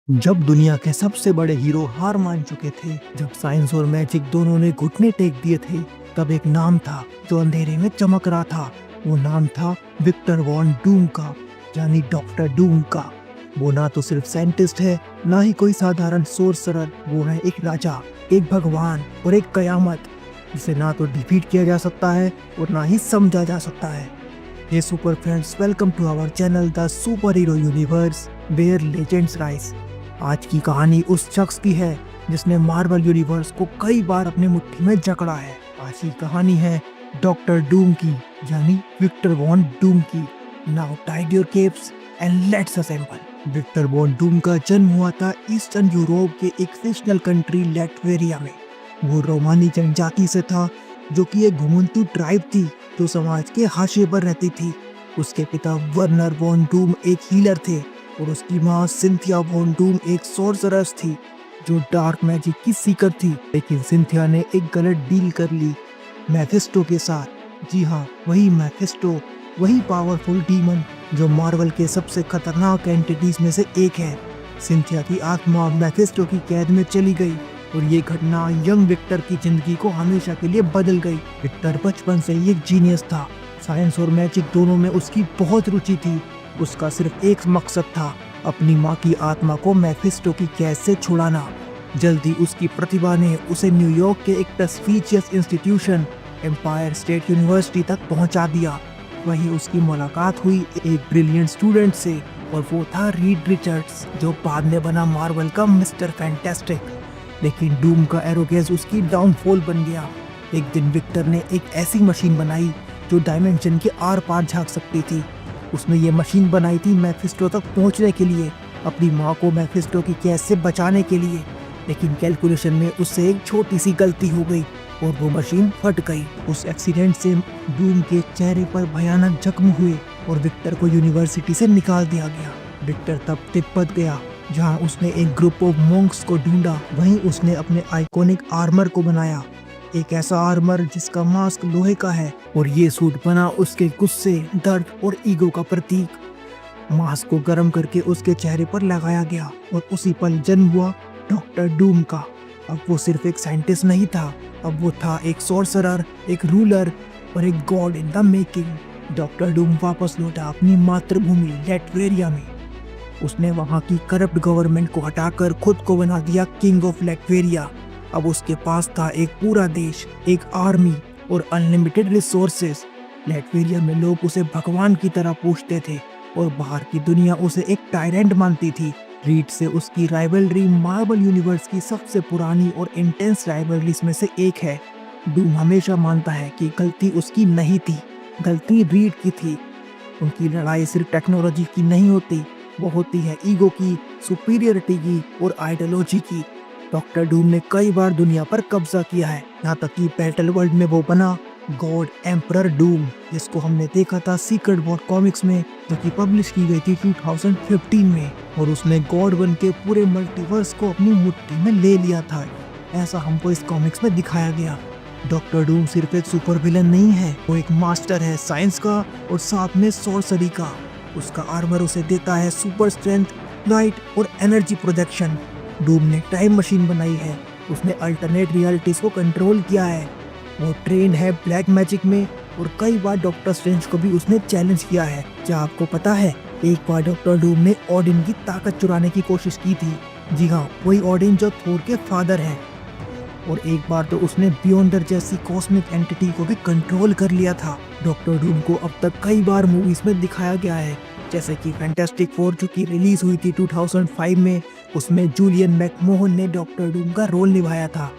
जब दुनिया के सबसे बड़े हीरो हार मान चुके थे, जब साइंस और मैजिक दोनों ने घुटने टेक दिए थे, तब एक नाम था जो अंधेरे में चमक रहा था। वो नाम था विक्टर वॉन डूम का, यानी डॉक्टर डूम का। वो ना तो सिर्फ साइंटिस्ट है, ना ही कोई साधारण सोर्सरर। वो है एक राजा, एक भगवान और एक कयामत, जिसे ना तो डिफीट किया जा सकता है और ना ही समझा जा सकता है। Hey super friends, welcome to our channel the super hero universe where legends rise. आज की कहानी उस शख्स की है जिसने मार्वल यूनिवर्स को कई बार अपने मुट्ठी में जकड़ा है। आज की कहानी है डॉक्टर डूम की, यानी विक्टर वॉन डूम की। Now tied your capes and let's assemble. Victor von Doom का जन्म हुआ था ईस्टर्न यूरोप के एक फिक्शनल कंट्री लैटवेरिया में। वो रोमानी जनजाति से था, जो कि एक घुमंतू ट्राइब थी जो समाज के हाशिए पर रहती थी। उसके पिता वर्नर वॉन डूम एक हीलर थे और उसकी माँ सिंथिया वॉन डूम एक सोर्सरर्स थी जो डार्क मैजिक की सीकर थी। लेकिन सिंथिया ने एक गलत डील कर ली मैफिस्टो के साथ। जी हाँ, वही मैफिस्टो, वही पावरफुल डीमन जो मार्वल के सबसे खतरनाक एंटिटीज में से एक है। सिंथिया की आत्मा मैफिस्टो की कैद में चली गई और ये घटना यंग विक्टर की जिंदगी को हमेशा के लिए बदल गई। विक्टर बचपन से ही एक जीनियस था। साइंस और मैजिक दोनों में उसकी बहुत रुचि थी। उसका सिर्फ एक मकसद था, अपनी माँ की आत्मा को मैफिस्टो की कैद से छुड़ाना। जल्दी उसकी प्रतिभा ने उसे न्यूयॉर्क के एक prestigious institution Empire State University तक पहुंचा दिया। वहीं उसकी मुलाकात हुई एक ब्रिलियंट स्टूडेंट से, और वो था रीड रिचर्ड्स, जो बाद में बना मार्वल का मिस्टर फैंटास्टिक। लेकिन डूम का एरोगेंस उसकी डाउनफॉल बन गया। एक दिन विक्टर ने एक ऐसी मशीन बनाई जो डायमेंशन के आर पार झांक सकती थी। उसने ये मशीन बनाई थी मैफिस्टो तक पहुंचने के लिए, अपनी माँ को मैफिस्टो की कैद से बचाने के लिए। लेकिन कैलकुलेशन में उससे एक छोटी सी गलती हो गई और वो मशीन फट गई। उस एक्सीडेंट से डूम के चेहरे पर भयानक जख्म हुए और विक्टर को यूनिवर्सिटी से निकाल दिया गया। विक्टर तब तिब्बत गया, जहाँ उसने एक ग्रुप ऑफ मॉन्क्स को ढूंढा। वहीं उसने अपने आइकॉनिक आर्मर को बनाया, एक ऐसा आर्मर जिसका मास्क लोहे का है, और ये सूट बना उसके गुस्से, दर्द और ईगो का प्रतीक। मास्क को गर्म करके उसके चेहरे पर लगाया गया और उसी पल जन्म हुआ डॉक्टर डूम का। अब वो सिर्फ एक साइंटिस्ट नहीं था, अब वो था एक सॉर्सरर, एक रूलर और एक God in the making. Doctor Doom वापस लौटा अपनी मातृभूमि लैटवेरिया में। उसने वहाँ की करप्ट गवर्नमेंट को हटाकर खुद को बना दिया किंग ऑफ लैटवेरिया। अब उसके पास था एक पूरा देश, एक आर्मी और अनलिमिटेड रिसोर्सेज। लैटवेरिया में लोग उसे भगवान की तरह पूछते थे और बाहर की दुनिया उसे एक टायरेंट मानती थी। रीड से उसकी राइवलरी मार्वल यूनिवर्स की सबसे पुरानी और इंटेंस राइवलरीज में से एक है। डूम हमेशा मानता है कि गलती उसकी नहीं थी, गलती रीड की थी। उनकी लड़ाई सिर्फ टेक्नोलॉजी की नहीं होती, वो होती है ईगो की, सुपीरियरिटी की और आइडियोलॉजी की। डॉक्टर डूम ने कई बार दुनिया पर कब्जा किया है, यहाँ तक कि बैटल वर्ल्ड में वो बना गॉड एम्परर डूम, जिसको हमने देखा था सीक्रेट वॉर कॉमिक्स में, जो कि पब्लिश की गई थी 2015 में। और उसने गॉड बन के पूरे मल्टीवर्स को अपनी मुट्ठी में ले लिया था, ऐसा हमको इस कॉमिक्स में दिखाया गया। डॉक्टर डूम सिर्फ एक सुपर विलन नहीं है, वो एक मास्टर है साइंस का और साथ में सॉर्सरी का। उसका आर्मर उसे देता है सुपर स्ट्रेंथ, लाइट और एनर्जी प्रोजेक्शन। डूम ने टाइम मशीन बनाई है, उसने अल्टरनेट रियलिटीज को कंट्रोल किया है। वो ट्रेन है ब्लैक मैजिक में और कई बार डॉक्टर स्ट्रेंज को भी उसने चैलेंज किया है। क्या आपको पता है, एक बार डॉक्टर डूम ने ओडिन की ताकत चुराने की कोशिश की थी। जी हाँ, वही ओडिन जो थोर के फादर है। और एक बार तो उसने बियॉन्डर जैसी कॉस्मिक एंटिटी को भी कंट्रोल कर लिया था। डॉक्टर डूम को अब तक कई बार मूवीज में दिखाया गया है, जैसे कि फैंटास्टिक फोर जो कि रिलीज हुई थी 2005 में। उसमें जूलियन मैकमोहन ने डॉक्टर डूम का रोल निभाया था।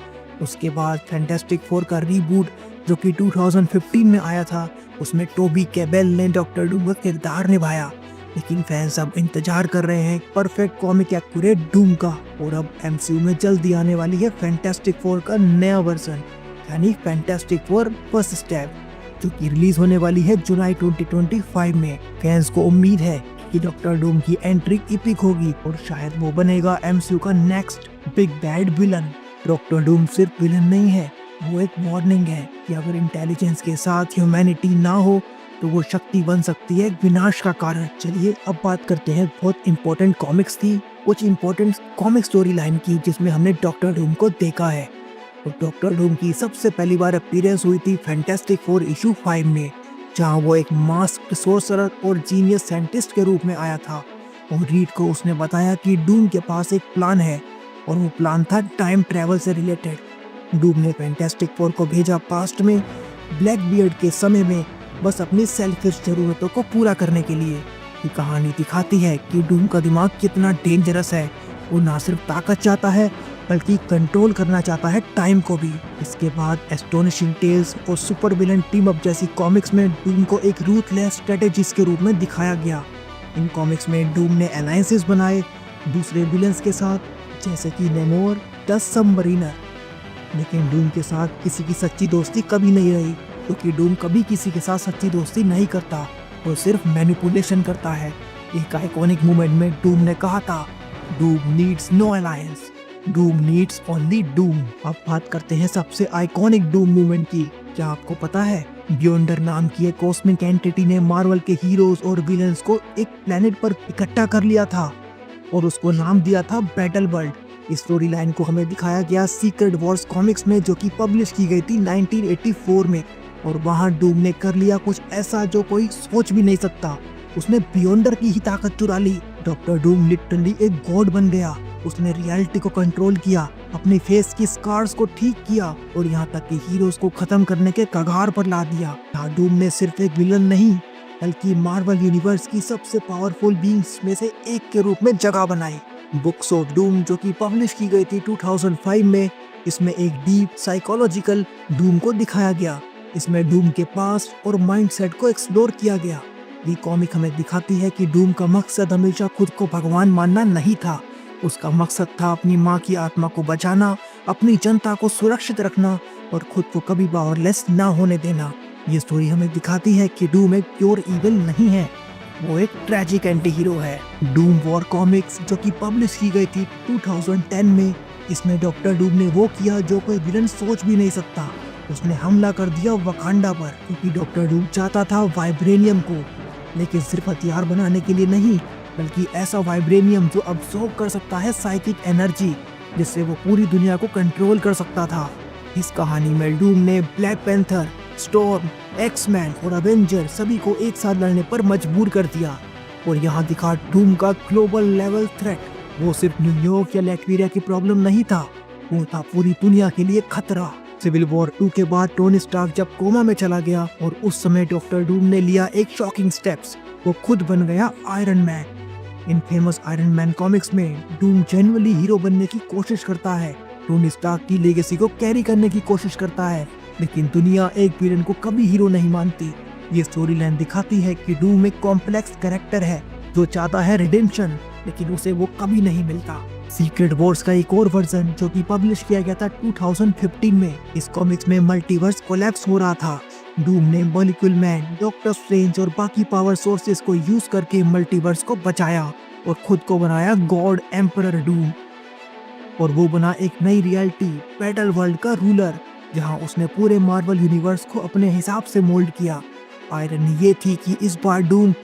उसके बाद फैंटास्टिक फोर का रीबूट जो कि 2015 में आया था, उसमें टोबी कैबेल ने डॉक्टर डूम का किरदार निभाया। लेकिन फैंस अब इंतजार कर रहे हैं परफेक्ट कॉमिक एक्यूरेट डूम का। और अब एमसीयू में जल्दी आने वाली है फैंटास्टिक फोर का नया वर्जन, यानी फैंटास्टिक फोर फर्स्ट स्टेप, जो कि रिलीज होने वाली है जुलाई 2025 में। फैंस को उम्मीद है कि डॉक्टर डूम की एंट्री इपिक होगी और शायद वो बनेगा एमसीयू का next big bad villain. Doctor Doom सिर्फ विलन नहीं है, वो एक वार्निंग है कि अगर इंटेलिजेंस के साथ ह्यूमैनिटी ना हो तो वो शक्ति बन सकती है विनाश का कारण। चलिए अब बात करते हैं, बहुत इंपॉर्टेंट कॉमिक्स थी कुछ इंपॉर्टेंट कॉमिक स्टोरी लाइन की जिसमें हमने डॉक्टर डूम को देखा है। तो डॉक्टर डूम की सबसे पहली बार अपीयरेंस हुई थी फैंटास्टिक फोर इशू 5 में, जहां वो एक मास्क्ड सोर्सरर और जीनियस साइंटिस्ट के रूप में आया था और रीड को उसने बताया कि डूम के पास एक प्लान है और वो प्लान था टाइम ट्रैवल से रिलेटेड। डूम ने फैंटास्टिक फोर को भेजा पास्ट में ब्लैक बियर्ड के समय में, बस अपनी सेल्फिश जरूरतों को पूरा करने के लिए। ये कहानी दिखाती है कि डूम का दिमाग कितना डेंजरस है। वो ना सिर्फ ताकत चाहता है बल्कि कंट्रोल करना चाहता है टाइम को भी। इसके बाद एस्टोनिशिंग टेल्स और सुपर विलन टीम अप जैसी कॉमिक्स में डूम को एक रूथलेस स्ट्रेटेजिस्ट के रूप में दिखाया गया। इन कॉमिक्स में डूम ने अलायंसेस बनाए दूसरे विलन्स के साथ, जैसे कि नेमोर द सबमरीनर। लेकिन डूम के साथ किसी की सच्ची दोस्ती कभी नहीं रही, क्योंकि डूम कभी किसी के साथ सच्ची दोस्ती नहीं करता, वो सिर्फ मैनिपुलेशन करता है। एक आइकॉनिक मोमेंट में डूम ने कहा था, Doom needs no alliance, Doom needs only Doom. अब बात करते हैं सबसे आइकॉनिक डूम मूवमेंट की। क्या आपको पता है बियॉन्डर नाम की एक कॉस्मिक एंटिटी ने मार्वल के हीरोज और विलन्स को एक प्लेनेट पर इकट्ठा कर लिया था और उसको नाम दिया था बैटल वर्ल्ड। इस स्टोरी लाइन को हमें दिखाया गया सीक्रेट वॉर्स कॉमिक्स में, जो कि पब्लिश की गई थी 1984 में। और वहाँ डूम ने कर लिया कुछ ऐसा जो कोई सोच भी नहीं सकता। उसने बियॉन्डर की ही ताकत चुरा ली। डॉक्टर डूम लिटरली एक गॉड बन गया। उसने रियलिटी को कंट्रोल किया, अपनी फेस की स्कार्स को ठीक किया और यहाँ तक कि हीरोज को खत्म करने के कगार पर ला दिया। यहाँ डूम ने सिर्फ एक विलन नहीं बल्कि मार्वल यूनिवर्स की सबसे पावरफुल बीइंग्स में से एक के रूप में जगह बनाई। बुक्स ऑफ डूम, जो कि पब्लिश की गई थी 2005 में, इसमें एक डीप साइकोलॉजिकल डूम को दिखाया गया। इसमें डूम के पास्ट और माइंडसेट को एक्सप्लोर किया गया। ये कॉमिक हमें दिखाती है कि डूम का मकसद हमेशा खुद को भगवान मानना नहीं था। उसका मकसद था अपनी माँ की आत्मा को बचाना, अपनी जनता को सुरक्षित रखना और खुद को कभी पावरलेस ना होने देना। ये स्टोरी हमें दिखाती है कि डूम एक प्योर इविल नहीं है, वो एक ट्रैजिक एंटी हीरो है। डूम वॉर कॉमिक्स, जो कि पब्लिश की गई थी 2010 में, इसमें डॉक्टर डूम ने वो किया जो कोई विलन सोच भी नहीं सकता। उसने हमला कर दिया वकांडा पर, क्योंकि डॉक्टर डूम चाहता था वाइब्रेनियम को, लेकिन सिर्फ हथियार बनाने के लिए नहीं, बल्कि ऐसा वाइब्रेनियम जो अब्सॉर्ब कर सकता है साइकिक एनर्जी, जिससे वो पूरी दुनिया को कंट्रोल कर सकता था। इस कहानी में डूम ने ब्लैक पैंथर, स्टॉर्म, एक्समैन और अवेंजर सभी को एक साथ लड़ने पर मजबूर कर दिया। और यहाँ दिखा डूम का ग्लोबल लेवल थ्रेट। वो सिर्फ न्यूयॉर्क या लैटविया की प्रॉब्लम नहीं था, वो था पूरी दुनिया के लिए खतरा। सिविल वॉर 2 के बाद टोनी स्टार्क जब कोमा में चला गया और उस समय डॉक्टर डूम ने लिया एक शॉकिंग स्टेप्स, वो खुद बन गया आयरन मैन। इन फेमस आयरन मैन कॉमिक्स में डूम जेन्युइनली हीरो बनने की कोशिश करता है, टोनी स्टार्क की लेगेसी को कैरी करने की कोशिश करता है, लेकिन दुनिया एक विलेन को कभी हीरो नहीं मानती। ये स्टोरी लाइन दिखाती है कि डूम एक कॉम्प्लेक्स कैरेक्टर है जो चाहता है रिडेम्पशन, लेकिन उसे वो कभी नहीं मिलता। सीक्रेट वॉर्स का एक और वर्जन, जो कि पब्लिश किया गया था 2015 में, इस कॉमिक्स में मल्टीवर्स कोलैप्स हो रहा था। डूम ने मॉलिक्यूल मैन, डॉक्टर स्ट्रेंज और बाकी पावर सोर्सेस को यूज करके मल्टीवर्स को बचाया और खुद को बनाया गॉड एम्परर डूम। और वो बना एक नई रियलिटी, बैटल वर्ल्ड का रूलर, जहां उसने पूरे मार्वल यूनिवर्स को अपने हिसाब से मोल्ड किया। आयरनी ये थी कि इस बार डूम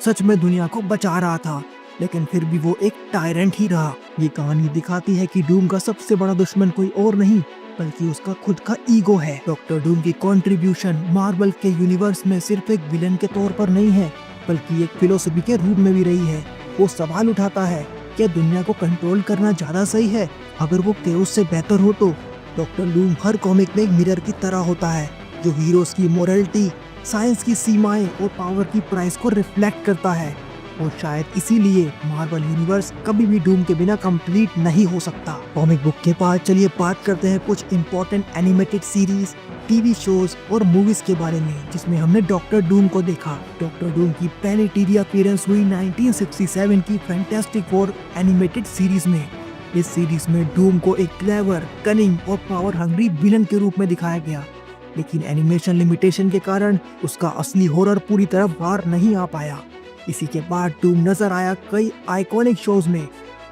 सच में दुनिया को बचा रहा था, लेकिन फिर भी वो एक टायरेंट ही रहा। ये कहानी दिखाती है कि डूम का सबसे बड़ा दुश्मन कोई और नहीं बल्कि उसका खुद का ईगो है। डॉक्टर डूम की कंट्रीब्यूशन मार्वल के यूनिवर्स में सिर्फ एक विलन के तौर पर नहीं है, बल्कि एक फिलोसफी के रूप में भी रही है। वो सवाल उठाता है, क्या दुनिया को कंट्रोल करना ज्यादा सही है? अगर वो केओस से बेहतर हो तो? डॉक्टर डूम हर कॉमिक में एक मिरर की तरह होता है, जो हीरोज की मोरलिटी, साइंस की सीमाएं और पावर की प्राइस को रिफ्लेक्ट करता है। और शायद इसीलिए मार्वल यूनिवर्स कभी भी डूम के बिना कंप्लीट नहीं हो सकता। कॉमिक बुक के बाद चलिए बात करते हैं कुछ important animated series, TV shows और मूवीज के बारे में जिसमें हमने डॉक्टर डूम को देखा। डॉक्टर डूम की पहली टीवी अपीयरेंस हुई 1967 की फैंटास्टिक फोर एनिमेटेड सीरीज में। इस सीरीज में डूम को एक क्लेवर, कनिंग और पावर हंग्री विलन के रूप में दिखाया गया, लेकिन एनिमेशन लिमिटेशन के कारण उसका असली हॉरर पूरी तरह बाहर नहीं आ पाया। इसी के बाद डूम नजर आया कई आइकॉनिक शोज में,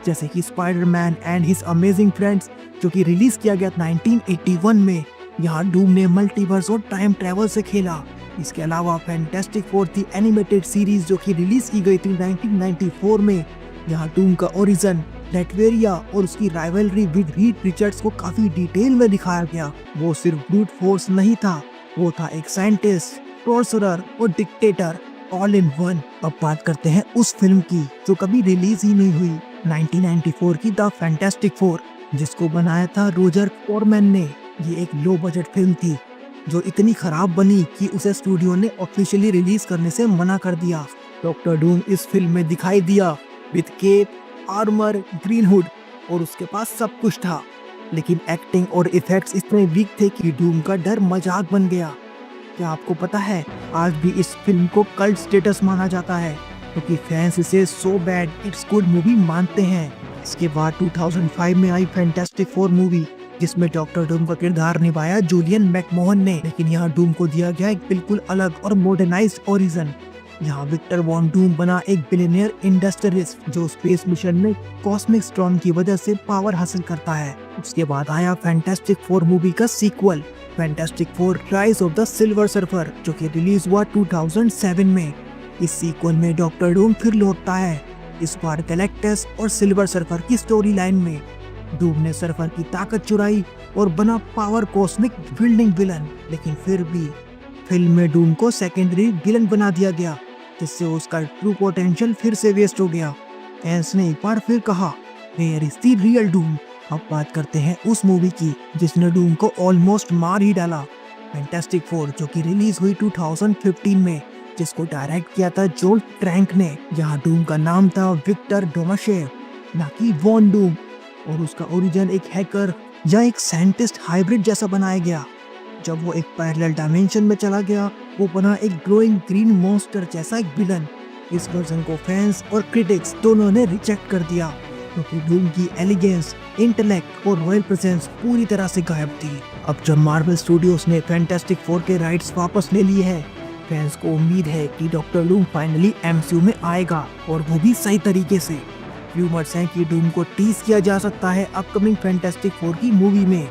जैसे कि Spiderman and his amazing friends, जो कि रिलीज किया गया 1981 में। यहाँ डूम ने मल्टीवर्स और टाइम ट्रैवल से खेला। इसके अलावा फैंटास्टिक फोर थी एनिमेटेड सीरीज, जो कि रिलीज की गई थी 1994 में। यहाँ डूम का ओरिजिन लैटवेरिया और उसकी राइवलरी विद रीड रिचर्ड्स को काफी डिटेल में दिखाया गया। वो सिर्फ ब्रूट फोर्स नहीं था, वो था एक साइंटिस्ट, टॉर्चरर और डिक्टेटर ऑल इन वन। अब बात करते हैं उस फिल्म की जो कभी रिलीज ही नहीं हुई, 1994 की द फैंटास्टिक फोर, जिसको बनाया था रोजर कॉर्मैन ने। ये एक लो बजट फिल्म थी जो इतनी खराब बनी कि उसे स्टूडियो ने ऑफिशियली रिलीज करने से मना कर दिया। डॉक्टर डूम इस फिल्म में दिखाई दिया with cape, armour, green hood और उसके पास सब कुछ था, लेकिन एक्टिंग और इफेक्ट्स इतने वीक थे कि डूम का डर मजाक बन गया। क्या आपको पता है आज भी इस फिल्म को कल्ट स्टेटस माना जाता है क्योंकि फैंस इसे so bad it's good movie मानते हैं। इसके बाद 2005 में आई फैंटास्टिक फोर मूवी जिसमें डॉक्टर डूम का किरदार निभाया जूलियन मैकमोहन ने, लेकिन यहाँ डूम को दिया गया एक बिल्कुल अलग और मॉडर्नाइज्ड ओरिजिन। यहाँ विक्टर वॉन डूम बना एक बिलियनियर इंडस्ट्रियलिस्ट जो स्पेस मिशन में कॉस्मिक स्टॉर्म की वजह से पावर हासिल करता है। उसके बाद आया फैंटास्टिक फोर मूवी का sequel Fantastic Four rise of the silver surfer जो कि रिलीज हुआ 2007 में। इस सीक्वल में डॉक्टर डूम फिर लौटता है, इस बार गैलेक्टस और सिल्वर सर्फर की स्टोरी लाइन में। डूम ने सर्फर की ताकत चुराई और बना पावर कॉस्मिक बिल्डिंग विलन, लेकिन फिर भी फिल्म में डूम को सेकेंडरी विलन बना दिया गया जिससे उसका ट्रू पोटेंशियल फिर से वेस्ट हो गया। फैंस ने एक बार फिर कहा where is the real Doom. अब बात करते हैं उस मूवी की जिसने डूम को ऑलमोस्ट मार ही डाला, फैंटास्टिक फोर जो कि रिलीज हुई 2015 में, जिसको डायरेक्ट किया था जोल ट्रैंक ने। जहां डूम का नाम था विक्टर डोमाशेव, ना कि वॉन डूम, और उसका ओरिजिन एक हैकर या एक साइंटिस्ट हाइब्रिड जैसा बनाया गया। जब वो एक पैरेलल डायमेंशन में चला गया वो बना एक ग्लोइंग ग्रीन मॉन्स्टर जैसा एक विलन। इस वर्जन को फैंस और क्रिटिक्स दोनों ने रिजेक्ट कर दिया क्योंकि डूम की एलिगेंस, इंटेलेक्ट और रॉयल प्रेजेंस पूरी तरह से गायब थी। अब जब मार्वल स्टूडियोज ने फैंटास्टिक फोर के राइट्स वापस ले लिए हैं, फैंस को उम्मीद है कि डॉक्टर डूम फाइनली एमसीयू में आएगा और वो भी सही तरीके से। रूमर्स हैं कि डूम को टीज किया जा सकता है अपकमिंग फैंटास्टिक फोर की मूवी में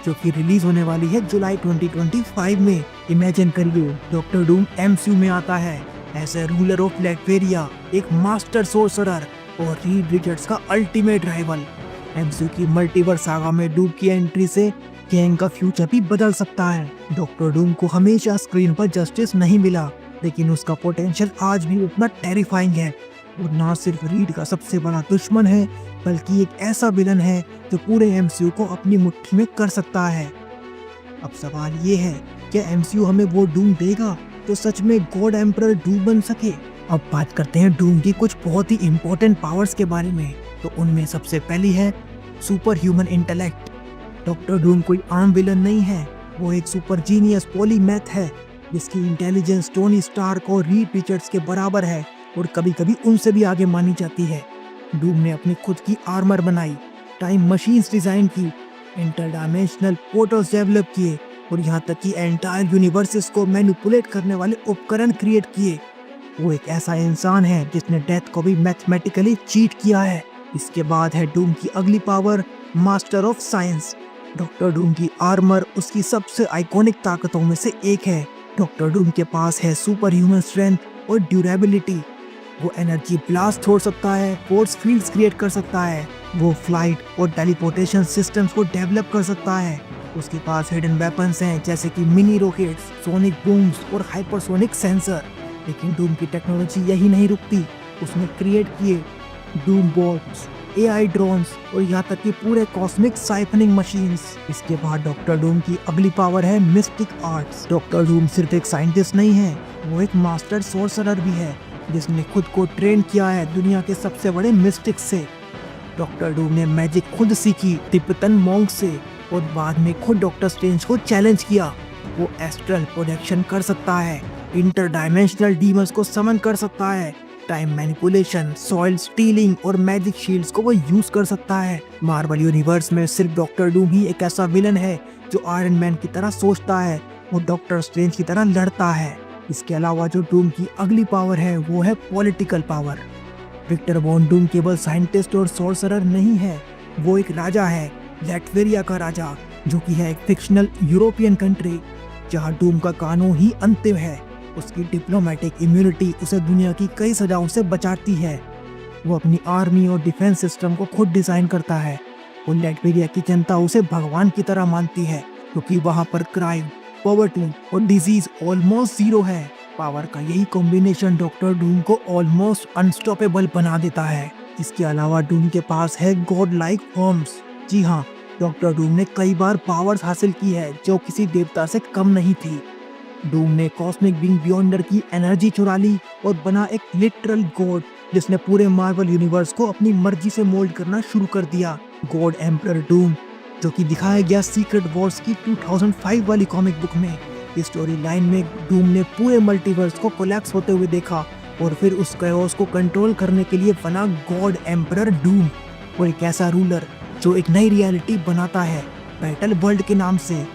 जो कि रिलीज होने वाली है जुलाई 2025 में। इमेजिन करिए डॉक्टर डूम एमसीयू में आता है एज ए रूलर ऑफ लैटवेरिया, एक मास्टर सोर्सरर और रीड रिचर्ड्स का अल्टीमेट राइवल। एमसीयू की मल्टीवर्स सागा में डूम की एंट्री से गैंग का फ्यूचर भी बदल सकता है। डॉक्टर डूम को हमेशा स्क्रीन पर जस्टिस नहीं मिला, लेकिन उसका पोटेंशियल आज भी उतना टेरिफाइंग है। वो ना सिर्फ रीड का सबसे बड़ा दुश्मन है बल्कि एक ऐसा विलन है जो पूरे एमसीयू को अपनी मुट्ठी में कर सकता है। अब सवाल ये है क्या एमसीयू हमें वो डूम देगा जो सच में गॉड एम्परर डूम बन सके। अब बात करते हैं डूम की कुछ बहुत ही इंपॉर्टेंट पावर्स के बारे में। तो उनमें सबसे पहली है super human intellect. Doctor Doom कोई आम विलन नहीं है, वो एक सुपर जीनियस पॉलीमैथ है जिसकी इंटेलिजेंस टोनी स्टार्क और रीड रिचर्ड्स के बराबर है और कभी कभी उनसे भी आगे मानी जाती है। डूम ने अपनी खुद की आर्मर बनाई, टाइम मशीन्स डिजाइन की, इंटरडायमेंशनल पोर्टल्स डेवलप किए और यहाँ तक कि एंटायर यूनिवर्सेस को मैनिपुलेट करने वाले उपकरण क्रिएट किए। वो एक ऐसा इंसान है जिसने डेथ को भी मैथमेटिकली चीट किया है। इसके बाद है डूम की अगली power, master of science. Doctor Doom की आर्मर उसकी सबसे आइकॉनिक ताकतों में से एक है। डॉक्टर डूम के पास है सुपर ह्यूमन स्ट्रेंथ और ड्यूरेबिलिटी। वो एनर्जी ब्लास्ट छोड़ सकता है, फोर्स फील्ड्स क्रिएट कर सकता है, वो फ्लाइट और टेलीपोर्टेशन सिस्टम्स को डेवलप कर सकता है। उसके पास हिडन वेपन्स हैं जैसे कि मिनी रॉकेट्स, सोनिक बूम्स और हाइपरसोनिक सेंसर। लेकिन डूम की टेक्नोलॉजी यही नहीं रुकती, उसने क्रिएट किए डूम बॉट्स, एआई ड्रोन्स और यहाँ तक कि पूरे कॉस्मिक साइफनिंग मशीन्स। इसके बाद डॉक्टर डूम की अगली पावर है मिस्टिक आर्ट्स। डॉक्टर डूम सिर्फ एक साइंटिस्ट नहीं है, वो एक मास्टर सोर्सरर भी है जिसने खुद को ट्रेन किया है दुनिया के सबसे बड़े मिस्टिक से। डॉक्टर डूम ने मैजिक खुद सीखी तिब्बतन मॉन्क से और बाद में खुद डॉक्टर स्ट्रेंज को चैलेंज किया। वो एस्ट्रल प्रोजेक्शन कर सकता है, इंटरडायमेंशनल डीमंस को समन कर सकता है, टाइम मैनिपुलेशन, सॉइल स्टीलिंग और मैजिक शील्ड्स को वो यूज कर सकता है। मार्वल यूनिवर्स में सिर्फ डॉक्टर डूम ही एक ऐसा विलन है जो आयरन मैन की तरह सोचता है और डॉक्टर स्ट्रेंज की तरह लड़ता है। इसके अलावा जो डूम की अगली पावर है वो है political power. Victor von Doom केवल साइंटिस्ट और सोर्सरर नहीं है, वो एक राजा है, लैटवेरिया का राजा, जो कि है एक फिक्शनल यूरोपियन कंट्री जहां डूम का कानून ही अंतिम है। उसकी डिप्लोमेटिक इम्यूनिटी उसे दुनिया की कई सजाओं से बचाती है। वो अपनी आर्मी और डिफेंस सिस्टम को खुद डिजाइन करता है। और लैटवेरिया की जनता उसे भगवान की तरह मानती है क्योंकि वहाँ पर क्राइम, पॉवर्टी और डिजीज ऑलमोस्ट जीरो है। पावर का यही कॉम्बिनेशन डॉक्टर डूम को ऑलमोस्ट अनस्टॉपेबल बना देता है। इसके अलावा डूम के पास है गॉड लाइक फॉर्म्स। जी हाँ, डॉक्टर डूम ने कई बार पावर्स हासिल की है जो किसी देवता से कम नहीं थी। डूम ने कॉस्मिक बीइंग बियॉन्डर की एनर्जी चुरा ली और बना एक लिटरल गॉड जिसने पूरे मार्वल यूनिवर्स को अपनी मर्जी से मोल्ड करना शुरू कर दिया। गॉड एम्परर डूम, जो कि दिखाया गया सीक्रेट वॉर्स की 2005 वाली कॉमिक बुक में। इस स्टोरी लाइन में डूम ने पूरे मल्टीवर्स को कोलैप्स होते हुए देखा और फिर उस कैओस को कंट्रोल करने के लिए बना गॉड एम्परर डूम, और एक ऐसा रूलर जो एक नई रियलिटी बनाता है बैटल वर्ल्ड के नाम से,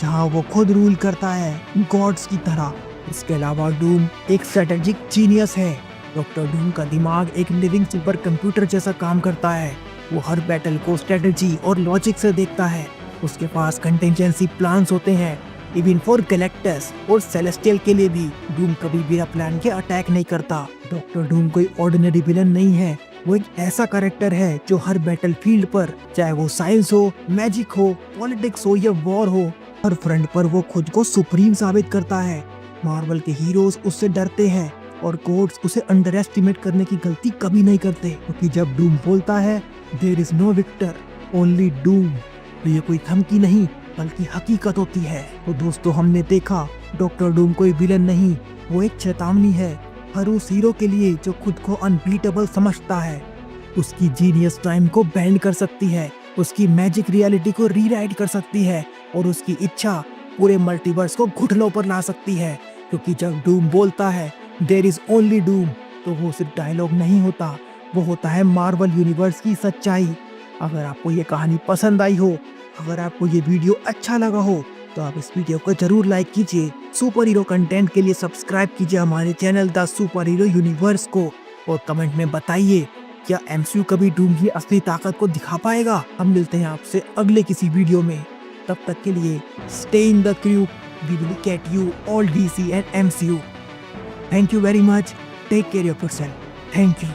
जहां वो खुद रूल करता है गॉड्स की तरह। इसके अलावा डूम एक स्ट्रेटेजिक जीनियस है। डॉक्टर डूम का दिमाग एक लिविंग सुपर कंप्यूटर जैसा काम करता है। वो हर बैटल को स्ट्रेटेजी और लॉजिक से देखता है। उसके पास कंटिजेंसी प्लान्स होते हैं, इवन फॉर गैलेक्टस और सेलेस्टियल के लिए भी। डूम कभी बिना प्लान के अटैक नहीं करता। डॉक्टर डूम कोई ऑर्डिनरी विलन नहीं है, वो एक ऐसा कैरेक्टर है जो हर बैटल फील्ड पर, चाहे वो साइंस हो, मैजिक हो, पॉलिटिक्स हो या वॉर हो, हर फ्रंट पर वो खुद को सुप्रीम साबित करता है। मार्वल के हीरोज उससे डरते हैं और गॉड्स उसे अंडर एस्टिमेट करने की गलती कभी नहीं करते, क्योंकि जब डूम बोलता है there is no Victor only Doom, तो ये कोई धमकी नहीं बल्कि हकीकत होती है। तो दोस्तों, हमने देखा डॉक्टर डूम कोई विलन नहीं, वो एक चेतावनी है हर उस हीरो के लिए जो खुद को अनबीटेबल समझता है। उसकी जीनियस टाइम को बेंड कर सकती है, उसकी मैजिक रियलिटी को रीराइट कर सकती है और उसकी इच्छा पूरे मल्टीवर्स को घुटनों पर ला सकती है। क्योंकि जब डूम बोलता है देयर इज ओनली डूम, तो वो सिर्फ डायलॉग नहीं होता, वो होता है मार्वल यूनिवर्स की सच्चाई। अगर आपको ये कहानी पसंद आई हो, अगर आपको ये वीडियो अच्छा लगा हो, तो आप इस वीडियो को जरूर लाइक कीजिए। सुपर हीरो कंटेंट के लिए सब्सक्राइब कीजिए हमारे channel the super hero universe को, और कमेंट में बताइए क्या एमसीयू कभी डूम की असली ताकत को दिखा पाएगा। हम मिलते हैं आपसे अगले किसी वीडियो में, तब तक के लिए stay in the crew, we will get you all DC and MCU. Thank you very much, take care of yourself, thank you.